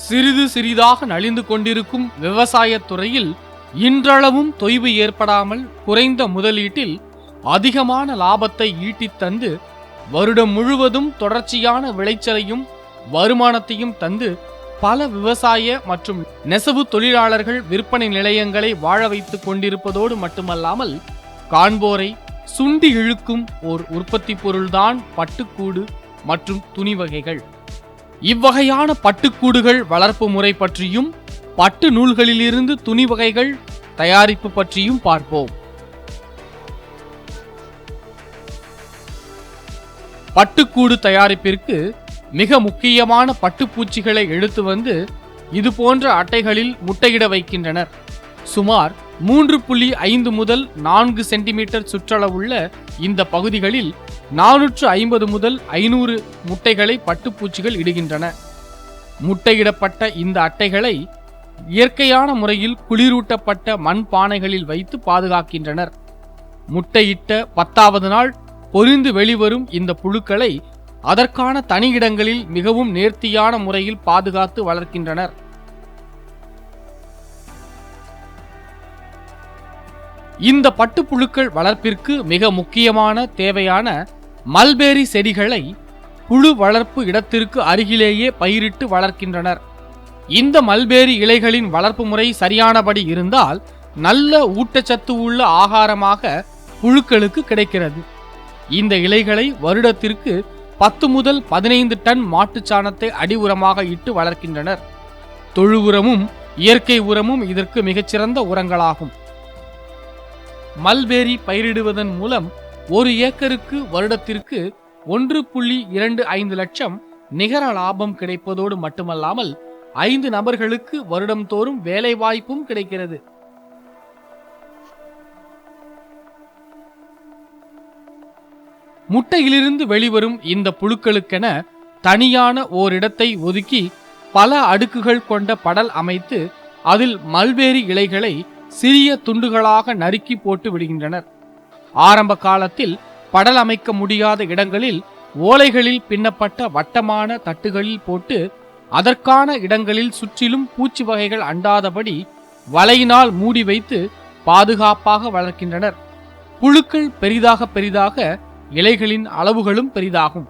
சிறிது சிறிதாக நலிந்து கொண்டிருக்கும் விவசாயத் துறையில் இன்றளவும் தொய்வு ஏற்படாமல் குறைந்த முதலீட்டில் அதிகமான லாபத்தை ஈட்டித் தந்து வருடம் முழுவதும் தொடர்ச்சியான விளைச்சலையும் வருமானத்தையும் தந்து பல விவசாய மற்றும் நெசவு தொழிலாளர்கள் விற்பனை நிலையங்களை வாழ வைத்துக் கொண்டிருப்பதோடு மட்டுமல்லாமல் காண்போரை சுண்டி இழுக்கும் ஓர் உற்பத்தி பொருள்தான் பட்டுக்கூடு மற்றும் துணி வகைகள். இவ்வகையான பட்டுக்கூடுகள் வளர்ப்பு முறை பற்றியும் பட்டு நூல்களிலிருந்து துணி வகைகள் தயாரிப்பு பற்றியும் பார்ப்போம். பட்டுக்கூடு தயாரிப்பிற்கு மிக முக்கியமான பட்டுப்பூச்சிகளை எடுத்து வந்து இது போன்ற அட்டைகளில் முட்டையிட வைக்கின்றனர். சுமார் 3.5 முதல் 4 சென்டிமீட்டர் சுற்றளவுள்ள இந்த பகுதிகளில் 450 முதல் 500 முட்டைகளை பட்டுப்பூச்சிகள் இடுகின்றன. முட்டையிடப்பட்ட இந்த அட்டைகளை இயற்கையான முறையில் குளிரூட்டப்பட்ட மண் பானைகளில் வைத்து பாதுகாக்கின்றனர். முட்டையிட்ட 10வது நாள் பொரிந்து வெளிவரும் இந்த புழுக்களை அதற்கான தனி இடங்களில் மிகவும் நேர்த்தியான முறையில் பாதுகாத்து வளர்க்கின்றனர். இந்த பட்டுப்புழுக்கள் வளர்ப்பிற்கு மிக முக்கியமான தேவையான மல்பேரி செடிகளை புழு வளர்ப்பு இடத்திற்கு அருகிலேயே பயிரிட்டு வளர்க்கின்றனர். இந்த மல்பேரி இலைகளின் வளர்ப்பு முறை சரியானபடி இருந்தால் நல்ல ஊட்டச்சத்து உள்ள ஆகாரமாக புழுக்களுக்கு கிடைக்கிறது. இந்த இலைகளை வருடத்திற்கு 10 முதல் 15 டன் மாட்டுச்சாணத்தை அடி உரமாக இட்டு வளர்க்கின்றனர். தொழு உரமும் இயற்கை உரமும் இதற்கு மிகச்சிறந்த உரங்களாகும். மல்பேரி பயிரிடுவதன் மூலம் ஒரு ஏக்கருக்கு வருடத்திற்கு 1.25 லட்சம் நிகர லாபம் கிடைப்பதோடு மட்டுமல்லாமல் 5 நபர்களுக்கு வருடம் தோறும் வேலை வாய்ப்பும் கிடைக்கிறது. முட்டையிலிருந்து வெளிவரும் இந்த புழுக்களுக்கென தனியான ஓரிடத்தை ஒதுக்கி பல அடுக்குகள் கொண்ட படல் அமைத்து அதில் மல்பேரி இலைகளை சிறிய துண்டுகளாக நறுக்கி போட்டு விடுகின்றனர். ஆரம்ப காலத்தில் படல் அமைக்க முடியாத இடங்களில் ஓலைகளில் பின்னப்பட்ட வட்டமான தட்டுகளில் போட்டு அதற்கான இடங்களில் சுற்றிலும் பூச்சி வகைகள் அண்டாதபடி வலையினால் மூடி வைத்து பாதுகாப்பாக வளர்க்கின்றனர். புழுக்கள் பெரிதாக பெரிதாக இலைகளின் அளவுகளும் பெரிதாகும்.